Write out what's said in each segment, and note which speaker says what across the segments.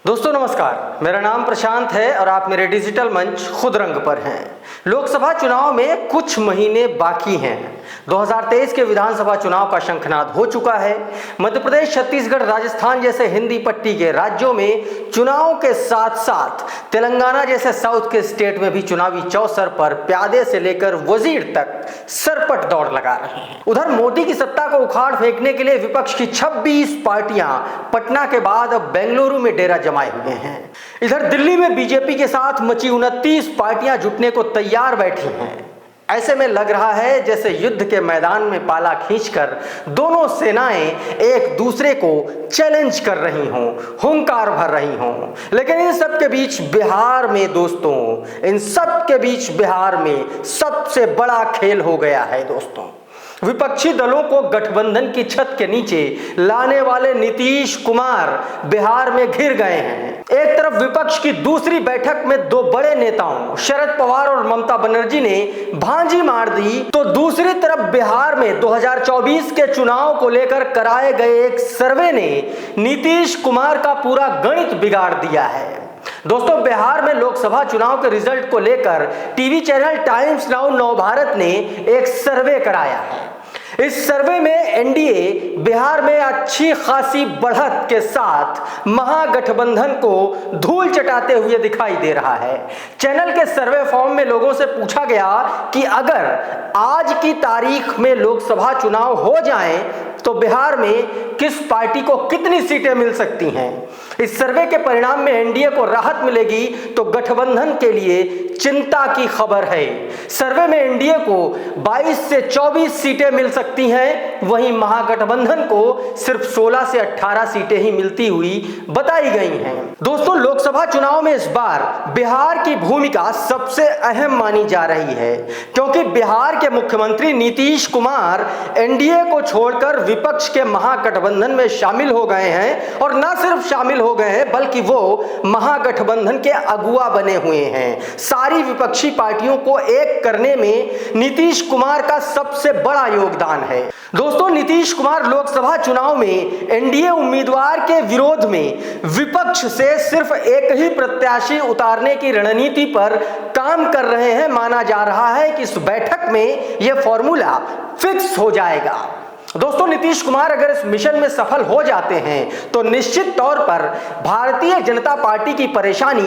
Speaker 1: दोस्तों नमस्कार, मेरा नाम प्रशांत है और आप मेरे डिजिटल मंच खुद रंग पर हैं। लोकसभा चुनाव में कुछ महीने बाकी हैं। 2023 के विधानसभा चुनाव का शंखनाद हो चुका है। मध्य प्रदेश, छत्तीसगढ़, राजस्थान जैसे हिंदी पट्टी के राज्यों में चुनाव के साथ साथ तेलंगाना जैसे साउथ के स्टेट में भी चुनावी चौसर पर प्यादे से लेकर वजीर तक सरपट दौड़ लगा रहे हैं। उधर मोदी की सत्ता को उखाड़ फेंकने के लिए विपक्ष की 26 पार्टियां पटना के बाद अब बेंगलुरु में डेरा जमाए हुए हैं। इधर दिल्ली में बीजेपी के साथ मची 29 पार्टियां जुटने को तैयार बैठी हैं। ऐसे में लग रहा है जैसे युद्ध के मैदान में पाला खींचकर दोनों सेनाएं एक दूसरे को चैलेंज कर रही हों, हुंकार भर रही हों। लेकिन इन सब के बीच बिहार में दोस्तों, इन सब के बीच बिहार में सबसे बड़ा खेल हो गया है दोस्तों। विपक्षी दलों को गठबंधन की छत के नीचे लाने वाले नीतीश कुमार बिहार में घिर गए हैं। एक तरफ विपक्ष की दूसरी बैठक में दो बड़े नेताओं शरद पवार और ममता बनर्जी ने भांजी मार दी, तो दूसरी तरफ बिहार में 2024 के चुनाव को लेकर कराए गए एक सर्वे ने नीतीश कुमार का पूरा गणित बिगाड़ दिया है। दोस्तों, बिहार में लोकसभा चुनाव के रिजल्ट को लेकर TV channel times now Navbharat ने एक सर्वे कराया है। इस सर्वे में एनडीए बिहार में अच्छी खासी बढ़त के साथ महागठबंधन को धूल चटाते हुए दिखाई दे रहा है। चैनल के सर्वे फॉर्म में लोगों से पूछा गया कि अगर आज की तारीख में लोकसभा चुनाव हो जाएं तो बिहार में किस पार्टी को कितनी सीटें मिल सकती हैं। इस सर्वे के परिणाम में एनडीए को राहत मिलेगी तो गठबंधन के लिए चिंता की खबर है। सर्वे में एनडीए को 22 से 24 सीटें मिल सकती हैं, वहीं महागठबंधन को सिर्फ 16 से 18 सीटें ही मिलती हुई बताई गई हैं। दोस्तों, लोकसभा चुनाव में इस बार बिहार की भूमिका सबसे अहम मानी जा रही है, क्योंकि बिहार के मुख्यमंत्री नीतीश कुमार एनडीए को छोड़कर विपक्ष के महागठबंधन में शामिल हो गए हैं। और न सिर्फ शामिल हो गए हैं बल्कि वो महागठबंधन के अगुआ बने हुए हैं। सारी विपक्षी पार्टियों को एक करने में नीतीश कुमार का सबसे बड़ा योगदान है। दोस्तों, नीतीश कुमार लोकसभा चुनाव में एनडीए उम्मीदवार के विरोध में विपक्ष से सिर्फ एक ही प्रत्याशी उतारने की रणनीति पर काम कर रहे हैं। माना जा रहा है कि इस बैठक में यह फॉर्मूला फिक्स हो जाएगा। दोस्तों, नीतीश कुमार अगर इस मिशन में सफल हो जाते हैं तो निश्चित तौर पर भारतीय जनता पार्टी की परेशानी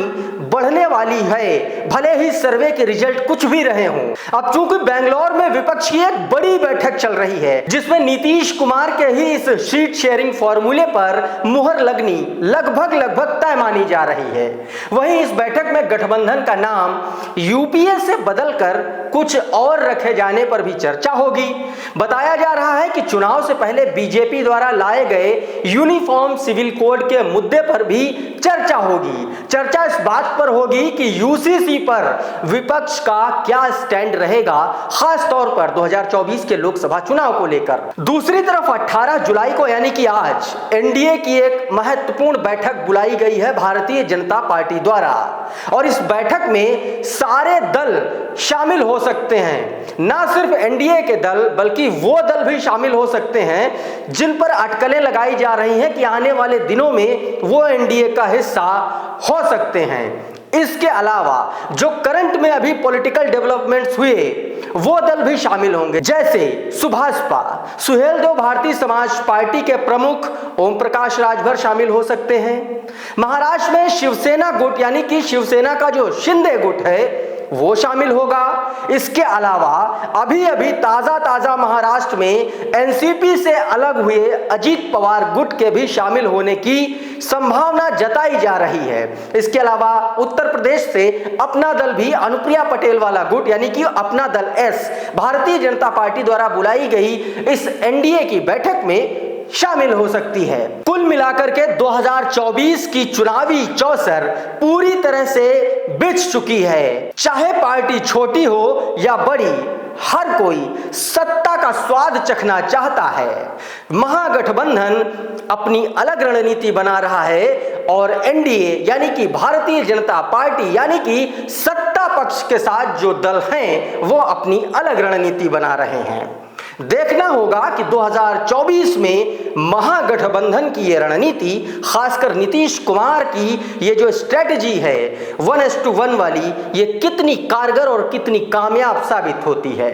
Speaker 1: बढ़ने वाली है, भले ही सर्वे के रिजल्ट कुछ भी रहे हों। अब चूंकि बेंगलुरु में विपक्ष की एक बड़ी बैठक चल रही है जिसमें नीतीश कुमार के ही इस सीट शेयरिंग फॉर्मूले पर मुहर लगनी लगभग तय मानी जा रही है। वहीं इस बैठक में गठबंधन का नाम यूपीए से बदलकर कुछ और रखे जाने पर भी चर्चा होगी। बताया जा रहा है कि चुनाव से पहले बीजेपी द्वारा लाए गए यूनिफॉर्म सिविल कोड के मुद्दे पर भी चर्चा होगी। चर्चा इस बात पर होगी कि यूसीसी पर विपक्ष का क्या स्टैंड रहेगा, खास तौर पर 2024 के लोकसभा चुनाव को लेकर। दूसरी तरफ 18 जुलाई को यानी कि आज एनडीए की एक महत्वपूर्ण बैठक बुलाई गई है भारतीय जनता पार्टी द्वारा, और इस बैठक में सारे दल शामिल हो सकते हैं। ना सिर्फ एनडीए के दल बल्कि वो दल भी शामिल हो सकते हैं जिन पर अटकलें लगाई जा रही हैं कि आने वाले दिनों में वो एनडीए का हिस्सा हो सकते हैं। इसके अलावा जो करंट में अभी पॉलिटिकल डेवलपमेंट्स हुए वो दल भी शामिल होंगे, जैसे सुभाषपा, सुहेलदेव भारतीय समाज पार्टी के प्रमुख ओम प्रकाश राजभर शामिल हो सकते हैं। महाराष्ट्र में शिवसेना गुट यानी कि शिवसेना का जो शिंदे गुट है वो शामिल होगा। इसके अलावा अभी ताजा महाराष्ट्र में एनसीपी से अलग हुए अजीत पवार गुट के भी शामिल होने की संभावना जताई जा रही है। इसके अलावा उत्तर प्रदेश से अपना दल भी अनुप्रिया पटेल वाला गुट यानी कि अपना दल एस भारतीय जनता पार्टी द्वारा बुलाई गई इस एनडीए की बैठक में शामिल हो सकती है। कुल मिलाकर के 2024 की चुनावी चौसर पूरी तरह से बिछ चुकी है। चाहे पार्टी छोटी हो या बड़ी, हर कोई सत्ता का स्वाद चखना चाहता है। महागठबंधन अपनी अलग रणनीति बना रहा है और एनडीए यानी कि भारतीय जनता पार्टी यानी कि सत्ता पक्ष के साथ जो दल हैं वो अपनी अलग रणनीति बना रहे हैं। देखना होगा कि 2024 में महागठबंधन की ये रणनीति, खासकर नीतीश कुमार की ये जो स्ट्रेटजी है 1:1 वाली, ये कितनी कारगर और कितनी कामयाब साबित होती है।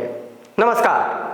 Speaker 1: नमस्कार।